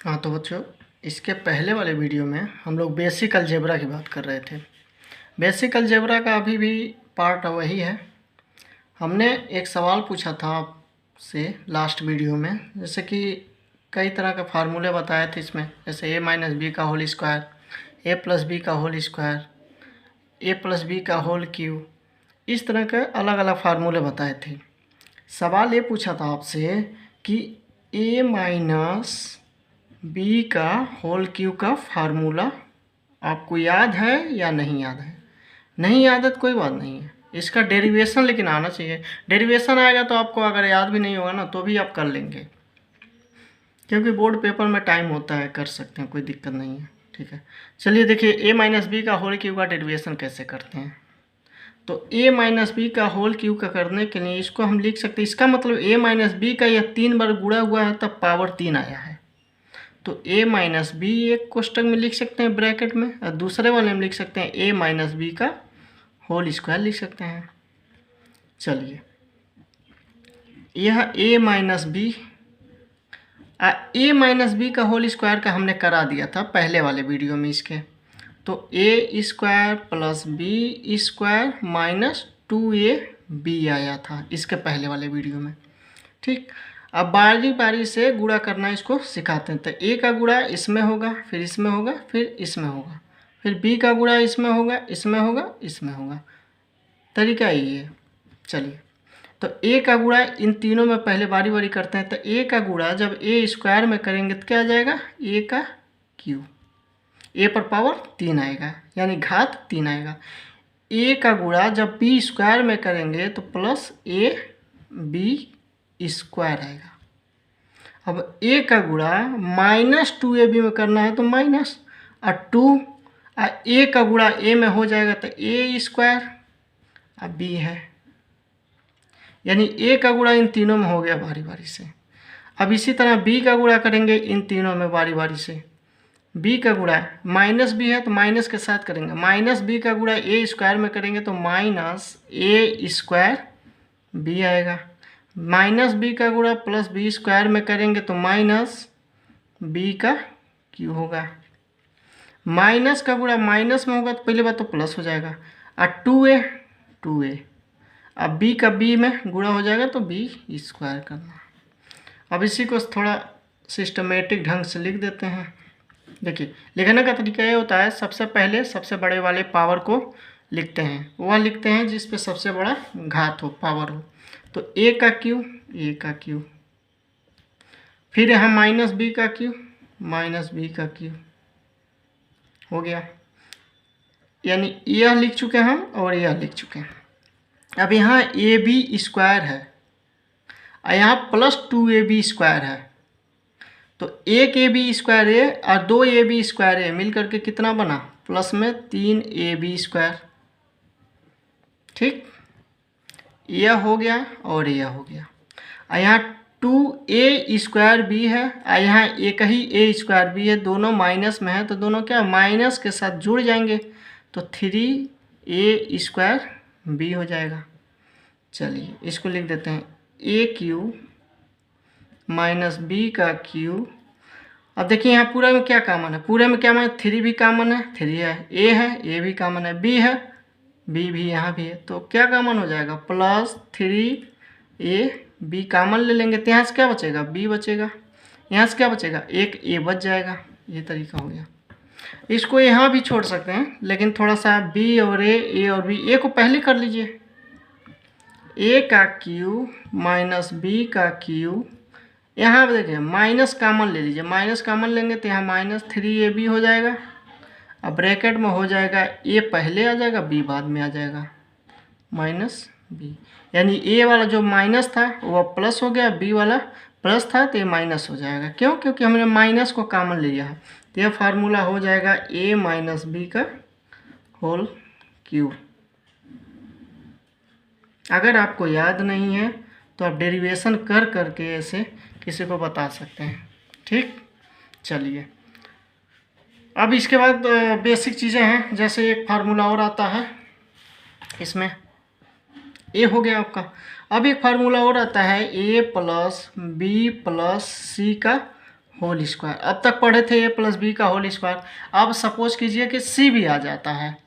हाँ तो बच्चों, इसके पहले वाले वीडियो में हम लोग बेसिक अलजेब्रा की बात कर रहे थे। बेसिक अलजेब्रा का अभी भी पार्ट वही है। हमने एक सवाल पूछा था आपसे लास्ट वीडियो में, जैसे कि कई तरह के फार्मूले बताए थे इसमें, जैसे ए माइनस बी का होल स्क्वायर, ए प्लस बी का होल स्क्वायर, ए प्लस बी का होल क्यूब, इस तरह के अलग अलग फार्मूले बताए थे। सवाल ये पूछा था आपसे कि ए माइनस बी का होल क्यूब का फार्मूला आपको याद है या नहीं याद है? नहीं याद है तो कोई बात नहीं है, इसका डेरिवेशन लेकिन आना चाहिए। डेरिवेशन आएगा तो आपको अगर याद भी नहीं होगा ना तो भी आप कर लेंगे, क्योंकि बोर्ड पेपर में टाइम होता है, कर सकते हैं, कोई दिक्कत नहीं है। ठीक है, चलिए देखिए ए माइनस बी का होल क्यूब का डेरिवेशन कैसे करते हैं। तो ए माइनस बी का होल क्यूब का करने के लिए इसको हम लिख सकते हैं, इसका मतलब ए माइनस बी का यह 3 बार गुणा हुआ है तब पावर 3 आया है। तो ए माइनस बी एक कोष्टक में लिख सकते हैं ब्रैकेट में, और दूसरे वाले में लिख सकते हैं ए माइनस बी का होल स्क्वायर लिख सकते हैं। चलिए, यह ए माइनस बी का होल स्क्वायर का हमने करा दिया था पहले वाले वीडियो में इसके। तो A square plus B square minus 2ab आया था इसके पहले वाले वीडियो में। ठीक, अब बारी बारी से गुणा करना इसको सिखाते हैं। तो ए का गुणा इसमें होगा, फिर इसमें होगा, फिर इसमें होगा, फिर बी का गुणा इसमें होगा, इसमें होगा, इसमें होगा। तरीका यही है। चलिए, तो ए का गुणा इन तीनों में पहले बारी बारी करते हैं। तो ए का गुणा जब ए स्क्वायर में करेंगे तो क्या आ जाएगा? ए का क्यूब, ए पर पावर 3 आएगा, यानी घात 3 आएगा। ए का गुणा जब बी स्क्वायर में करेंगे तो प्लस ए बी स्क्वायर आएगा। अब ए का गुणा माइनस 2ab में करना है तो माइनस, और 2 ए का गुणा ए में हो जाएगा तो ए स्क्वायर, अब बी है, यानी ए का गुणा इन तीनों में हो गया बारी बारी से। अब इसी तरह बी का गुणा करेंगे इन तीनों में बारी बारी से। बी का गुणा माइनस बी है तो माइनस के साथ करेंगे, माइनस बी का गुणा ए स्क्वायर में करेंगे तो माइनस ए स्क्वायर बी आएगा। माइनस बी का गुणा प्लस बी स्क्वायर में करेंगे तो माइनस बी का क्यूब होगा। माइनस का गुणा माइनस में होगा तो पहली बात तो प्लस हो जाएगा, और 2a, अब बी का बी में गुणा हो जाएगा तो बी स्क्वायर करना। अब इसी को थोड़ा सिस्टमेटिक ढंग से लिख देते हैं। देखिए, लिखने का तरीका ये होता है, सबसे पहले सबसे बड़े वाले पावर को लिखते हैं, वह लिखते हैं जिस पे सबसे बड़ा घात हो, पावर हो। तो ए का क्यूब, फिर यहाँ माइनस बी का क्यूब हो गया, यानी यह लिख चुके हैं हम और यह लिख चुके हैं। अब यहाँ ए बी स्क्वायर है और यहाँ प्लस 2ab स्क्वायर है, तो एक ab स्क्वायर ए और 2ab स्क्वायर ए मिल करके कितना बना? प्लस में 3ab स्क्वायर। ठीक, यह हो गया और यह हो गया। और यहाँ 2a स्क्वायर बी है और यहाँ एक ही a स्क्वायर बी है, दोनों माइनस में है तो दोनों क्या माइनस के साथ जुड़ जाएंगे, तो 3a स्क्वायर बी हो जाएगा। चलिए, इसको लिख देते हैं ए क्यूब माइनस बी का क्यूब। अब देखिए यहाँ पूरा में क्या कॉमन है? पूरे में क्या कॉमन है? 3 भी कॉमन है, 3 है, ए है, ए भी कॉमन है, बी है, बी भी यहाँ भी है, तो क्या कॉमन हो जाएगा? प्लस 3ab कॉमन ले लेंगे तो यहाँ से क्या बचेगा? बी बचेगा। यहाँ से क्या बचेगा? एक ए बच जाएगा। ये तरीका हो गया। इसको यहाँ भी छोड़ सकते हैं, लेकिन थोड़ा सा बी और ए और बी, ए को पहले कर लीजिए। ए का क्यूब माइनस बी का क्यूब, यहाँ देखिए माइनस कॉमन ले लीजिए, माइनस कॉमन लेंगे तो यहाँ माइनस 3ab हो जाएगा। अब ब्रैकेट में हो जाएगा ए पहले आ जाएगा, बी बाद में आ जाएगा, माइनस बी, यानी ए वाला जो माइनस था वो प्लस हो गया, बी वाला प्लस था तो ये माइनस हो जाएगा। क्यों? क्योंकि हमने माइनस को कॉमन ले लिया है। तो यह फार्मूला हो जाएगा ए माइनस बी का होल क्यूब। अगर आपको याद नहीं है तो आप डेरिवेशन कर करके ऐसे किसी को बता सकते हैं। ठीक, चलिए, अब इसके बाद बेसिक चीज़ें हैं, जैसे एक फार्मूला और आता है इसमें, ए हो गया आपका। अब एक फार्मूला और आता है ए प्लस बी प्लस सी का होल स्क्वायर। अब तक पढ़े थे ए प्लस बी का होल स्क्वायर। अब सपोज कीजिए कि सी भी आ जाता है,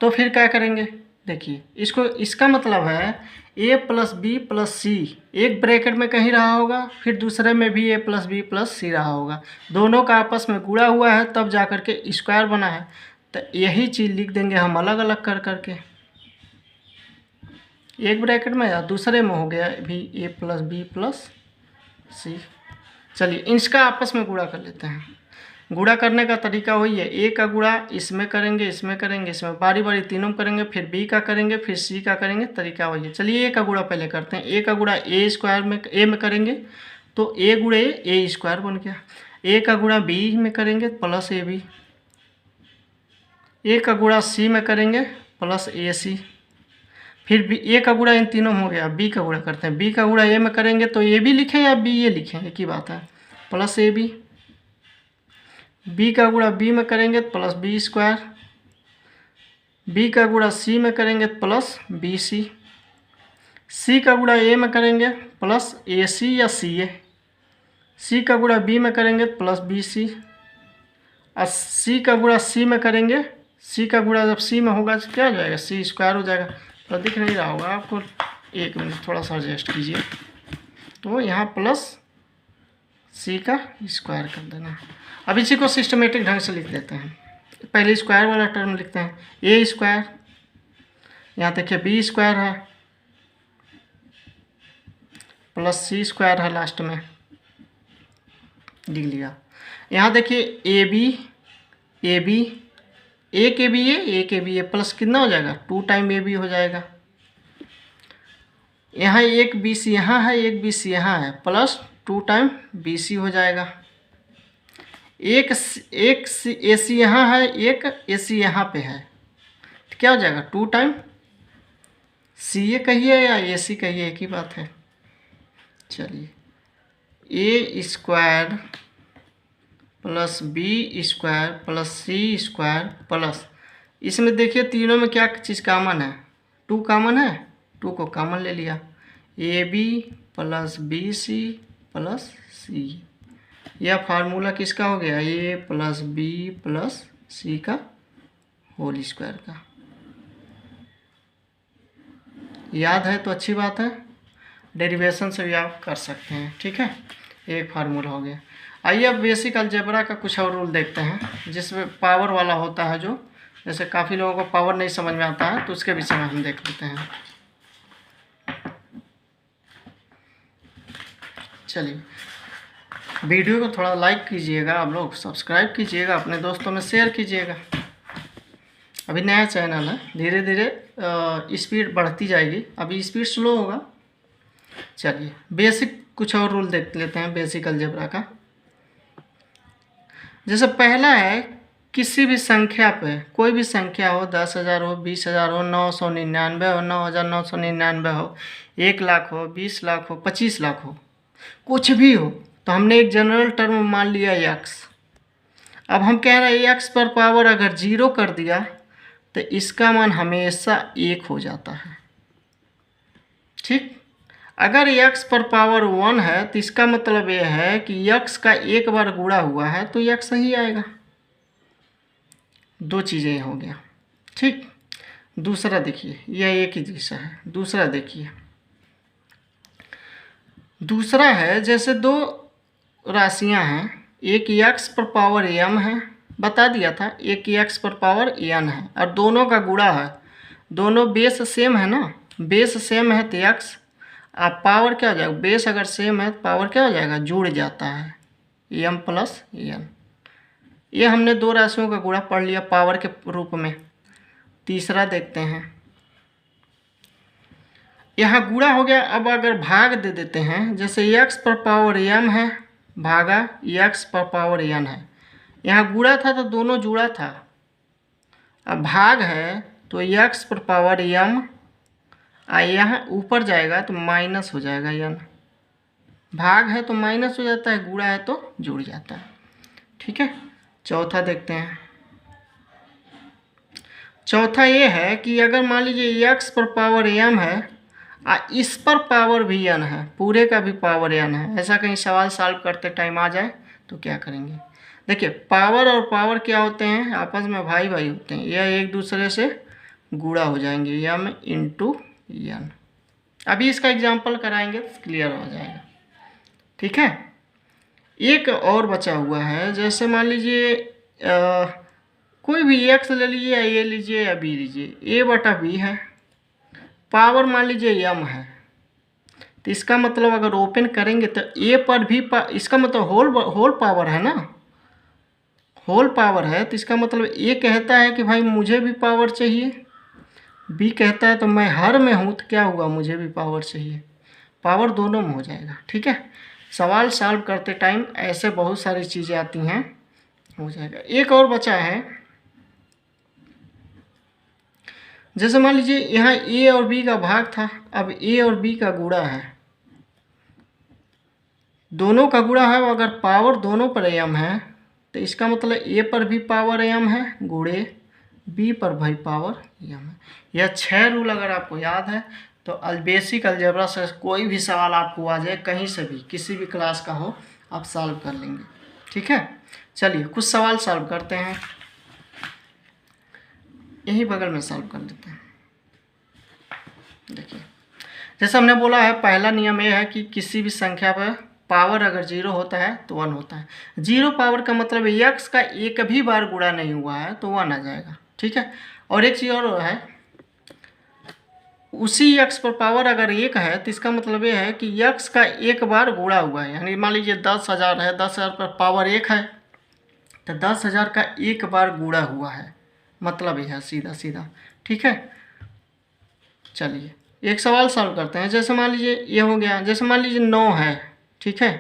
तो फिर क्या करेंगे? देखिए इसको, इसका मतलब है ए प्लस बी प्लस सी एक ब्रैकेट में कहीं रहा होगा, फिर दूसरे में भी ए प्लस बी प्लस सी रहा होगा, दोनों का आपस में गुणा हुआ है तब जा कर के स्क्वायर बना है। तो यही चीज़ लिख देंगे हम अलग अलग कर करके, एक ब्रैकेट में या दूसरे में हो गया भी ए प्लस बी प्लस सी। चलिए इसका आपस में गुणा कर लेते हैं। गुणा करने का तरीका वही है, ए का गुणा इसमें करेंगे, इसमें करेंगे, इसमें बारी बारी तीनों करेंगे, फिर बी का करेंगे, फिर सी का करेंगे, तरीका वही है। चलिए ए का गुणा पहले करते हैं। ए का गुणा ए स्क्वायर में ए में करेंगे तो ए गुणे ए स्क्वायर बन गया। ए का गुणा बी में करेंगे प्लस ए बी। ए का गुणा सी में करेंगे प्लस ए सी। फिर बी, ए का गुणा इन तीनों में हो गया, बी का गुणा करते हैं। बी का गुणा ए में करेंगे तो ए बी लिखें या बी ए लिखें, एक ही बात है, प्लस ए बी। बी का गुणा बी में करेंगे तो प्लस बी स्क्वायर। बी का गुणा सी में करेंगे तो प्लस बी सी। सी का गुणा ए में करेंगे प्लस ए सी या सी ए। सी का गुणा बी में करेंगे तो प्लस बी सी। और सी का गुणा सी में करेंगे, सी का गुणा जब सी में होगा तो क्या हो जाएगा? सी स्क्वायर हो जाएगा। तो दिख नहीं रहा होगा आपको, एक मिनट थोड़ा सा एडजस्ट कीजिए। तो यहाँ प्लस सी का स्क्वायर कर देना। अब इसी को सिस्टमेटिक ढंग से लिख देते हैं। पहले स्क्वायर वाला टर्म लिखते हैं, ए स्क्वायर, यहाँ देखिए बी स्क्वायर है प्लस सी स्क्वायर है लास्ट में, लिख लिया। यहाँ देखिए ए बी एक ए बी ए प्लस कितना हो जाएगा? 2 टाइम ए बी हो जाएगा। यहाँ एक बी सी यहाँ है, एक बी सी यहाँ है, प्लस 2 टाइम बी सी हो जाएगा। एक ए सी यहाँ है, एक ए सी यहाँ पे है, तो क्या हो जाएगा? 2 टाइम सी ए कहिए या ए सी कहिए, एक ही बात है। चलिए A square plus B square plus C square plus, इसमें देखिए तीनों में क्या चीज़ कॉमन है? 2 कॉमन है, 2 को कॉमन ले लिया। A B plus B C plus C, यह फार्मूला किसका हो गया? A plus B plus C का होल स्क्वायर का। याद है तो अच्छी बात है, डेरिवेशन से भी आप कर सकते हैं, ठीक है। एक फार्मूला हो गया। आइए अब बेसिक अलजेब्रा का कुछ और रूल देखते हैं, जिसमें पावर वाला होता है, जो जैसे काफ़ी लोगों को पावर नहीं समझ में आता है, तो उसके विषय में हम देख लेते हैं। चलिए वीडियो को थोड़ा लाइक कीजिएगा, आप लोग सब्सक्राइब कीजिएगा, अपने दोस्तों में शेयर कीजिएगा। अभी नया चैनल है, धीरे धीरे स्पीड बढ़ती जाएगी, अभी स्पीड स्लो होगा। चलिए बेसिक कुछ और रूल देख लेते हैं बेसिक अलजेब्रा का। जैसे पहला है, किसी भी संख्या पे, कोई भी संख्या हो, 10,000 हो, 20,000 हो, 999 हो, 9,999 हो, 1 लाख हो, 20 लाख हो, 25 लाख हो, कुछ भी हो, तो हमने एक जनरल टर्म मान लिया यक्स। अब हम कह रहे हैं यक्स पर पावर अगर 0 कर दिया तो इसका मान हमेशा 1 हो जाता है, ठीक। अगर यक्स पर पावर 1 है तो इसका मतलब यह है कि यक्स का एक बार गुणा हुआ है तो यक्स ही आएगा। 2 चीज़ें हो गया, ठीक। दूसरा देखिए, यह एक ही दिशा है। दूसरा देखिए, दूसरा है जैसे 2 राशियां हैं, एक यक्स पर पावर m है, बता दिया था, एक यक्स पर पावर n है, और दोनों का गुणा है, दोनों बेस सेम है ना, बेस सेम है तो यक्स, आप पावर क्या हो जाएगा? बेस अगर सेम है तो पावर क्या हो जाएगा? जुड़ जाता है, m प्लस n। ये हमने 2 राशियों का गुणा पढ़ लिया पावर के रूप में। तीसरा देखते हैं, यहाँ गुणा हो गया। अब अगर भाग दे देते हैं, जैसे x पर पावर m है भागा x पर पावर n है, यहाँ गुणा था तो दोनों जुड़ा था, अब भाग है तो x पर पावर m, यहाँ ऊपर जाएगा तो माइनस हो जाएगा n, भाग है तो माइनस हो जाता है, गुणा है तो जुड़ जाता है, ठीक है। चौथा देखते हैं। चौथा ये है कि अगर मान लीजिए x पर पावर m है इस पर पावर भी n है, पूरे का भी पावर n है, ऐसा कहीं सवाल सॉल्व करते टाइम आ जाए तो क्या करेंगे, देखिए पावर और पावर क्या होते हैं, आपस में भाई भाई होते हैं, यह एक दूसरे से गुणा हो जाएंगे, यम इंटू यन। अभी इसका एग्जाम्पल कराएंगे तो क्लियर हो जाएगा। ठीक है, एक और बचा हुआ है, जैसे मान लीजिए कोई भी एक्स ले लीजिए या ए लीजिए या बी लीजिए, ए बटा बी है, पावर मान लीजिए यम है, तो इसका मतलब अगर ओपन करेंगे तो ए पर भी इसका मतलब होल पावर है ना, होल पावर है, तो इसका मतलब ए कहता है कि भाई मुझे भी पावर चाहिए, बी कहता है तो मैं हर में हूँ तो क्या हुआ, मुझे भी पावर चाहिए, पावर दोनों में हो जाएगा। ठीक है, सवाल सॉल्व करते टाइम ऐसे बहुत सारी चीज़ें आती हैं, हो जाएगा। एक और बचा है, जैसे मान लीजिए यहाँ ए और बी का भाग था, अब ए और बी का गुणा है, दोनों का गुणा है, अगर पावर दोनों पर एम है तो इसका मतलब ए पर भी पावर एम है गुणे बी पर भाई पावर एम है। यह 6 रूल अगर आपको याद है तो बेसिक अलजेब्रा से कोई भी सवाल आपको आ जाए कहीं से भी, किसी भी क्लास का हो, आप सॉल्व कर लेंगे। ठीक है, चलिए कुछ सवाल सॉल्व करते हैं, यही बगल में सॉल्व कर लेते हैं। देखिए जैसे हमने बोला है, पहला नियम यह है कि किसी भी संख्या पर पावर अगर 0 होता है तो 1 होता है। 0 पावर का मतलब x का एक भी बार गुणा नहीं हुआ है तो 1 आ जाएगा। ठीक है, और एक चीज़ और है, उसी x पर पावर अगर 1 है तो इसका मतलब ये है कि x का एक बार गुणा हुआ है, यानी मान लीजिए 10,000 है, 10,000 पर पावर 1 है तो 10,000 का एक बार गुणा हुआ है, मतलब यह है सीधा सीधा। ठीक है, चलिए एक सवाल सॉल्व करते हैं। जैसे मान लीजिए ये हो गया, जैसे मान लीजिए 9 है, ठीक है,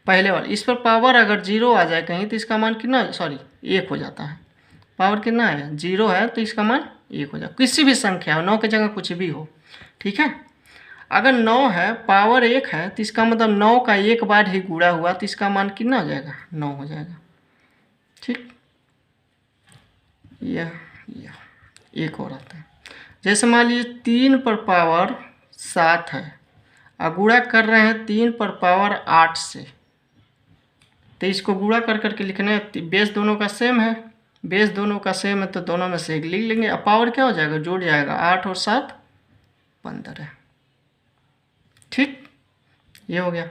पहले वाले, इस पर पावर अगर 0 आ जाए कहीं तो इसका मान कितना, 1 हो जाता है। पावर कितना है, 0 है तो इसका मान 1 हो जाए, किसी भी संख्या हो, 9 की जगह कुछ भी हो। ठीक है, अगर 9 है पावर 1 है तो इसका मतलब 9 का एक बार ही गुणा हुआ तो इसका मान कितना हो जाएगा, 9 हो जाएगा। ठीक, यह एक और आता है, जैसे मान लीजिए 3 पर पावर 7 है और गुणा कर रहे हैं 3 पर पावर 8 से, तो इसको गुणा कर करके लिखने, बेस दोनों का सेम है, बेस दोनों का सेम है तो दोनों में से एक लिख लेंगे। अब पावर क्या हो जाएगा, जुड़ जाएगा, 8 और 7 15 है। ठीक, ये हो गया।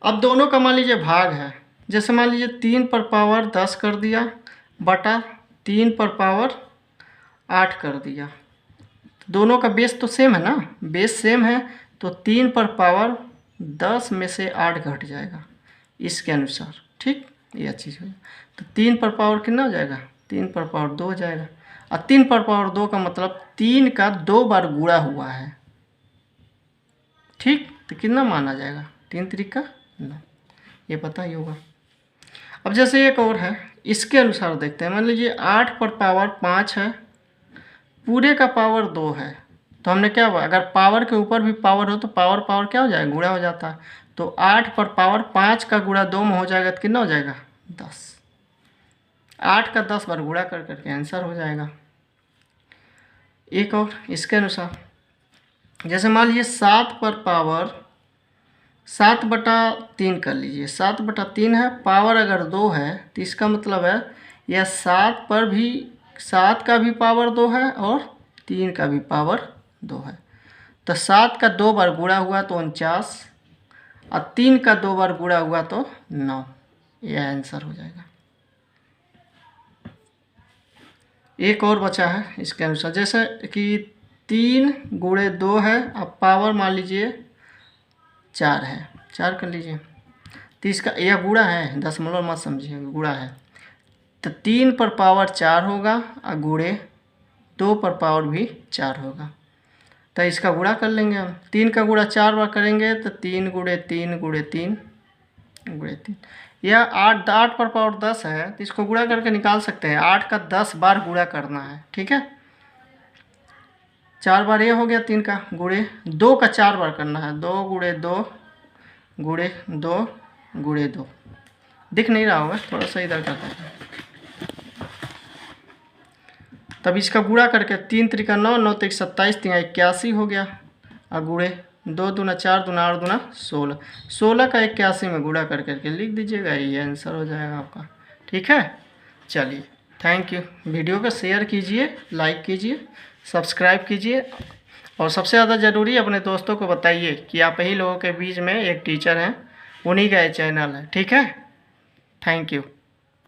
अब दोनों का मान लीजिए भाग है, जैसे मान लीजिए 3 पर पावर 10 कर दिया बटा 3 पर पावर 8 कर दिया, दोनों का बेस तो सेम है ना, बेस सेम है तो 3 पर पावर 10 में से 8 घट जाएगा इसके अनुसार। ठीक, यह चीज़ हो, तो 3 पर पावर कितना हो जाएगा, 3 पर पावर 2 हो जाएगा, और 3 पर पावर 2 का मतलब 3 का 2 बार गुणा हुआ है। ठीक, तो कितना माना जाएगा, 3 त्रिका 9, ये पता ही होगा। अब जैसे एक और है, इसके अनुसार देखते हैं, मान लीजिए 8 पर पावर 5 है, पूरे का पावर 2 है, तो हमने क्या हुआ, अगर पावर के ऊपर भी पावर हो तो पावर पावर क्या हो जाएगा, गुणा हो जाता है, तो 8 पर पावर 5 का गुणा 2 में हो जाएगा तो कितना हो जाएगा, 10। 8 का 10 बार गुणा कर करके आंसर हो जाएगा। एक और इसके अनुसार, जैसे मान लीजिए 7 पर पावर 7/3 कर लीजिए, 7/3 है, पावर अगर 2 है तो इसका मतलब है यह 7 पर भी, 7 का भी पावर 2 है और 3 का भी पावर 2 है, तो 7 का 2 बार गुणा हुआ तो 49 और 3 का 2 बार गुणा हुआ तो 9, यह आंसर हो जाएगा। एक और बचा है इसके अनुसार, जैसे कि 3 गुणे 2 है, अब पावर मान लीजिए 4 है, 4 कर लीजिए, तो इसका यह गुणा है, दशमलव मत समझिए, गुणा है, तो 3 पर पावर 4 होगा और गुणे 2 पर पावर भी 4 होगा, तो इसका गुणा कर लेंगे हम, 3 का गुणा 4 बार करेंगे तो 3 गुणे 3 गुणे 3 गुणे 3, यह 8 पर पावर 10 है तो इसको गुणा करके निकाल सकते हैं, 8 का 10 बार गुणा करना है। ठीक है, 4 बार ये हो गया, 3 का गुणे 2 का 4 बार करना है, 2 गुणे 2 गुणे 2 गुणे 2, दिख नहीं रहा होगा, थोड़ा सा इधर करते हैं, तब इसका गुणा करके 3 त्रिका 9, 9 तिक 27, 3 81 हो गया, और गुणे 2 दूना 4 दूना 8 दूना 16, 16 का 81 में गुणा कर करके लिख दीजिएगा, ये आंसर हो जाएगा आपका। ठीक है, चलिए थैंक यू। वीडियो को शेयर कीजिए, लाइक कीजिए, सब्सक्राइब कीजिए, और सबसे ज़्यादा ज़रूरी अपने दोस्तों को बताइए कि आप ही लोगों के बीच में एक टीचर हैं, उन्हीं का ये चैनल है। ठीक है, थैंक यू।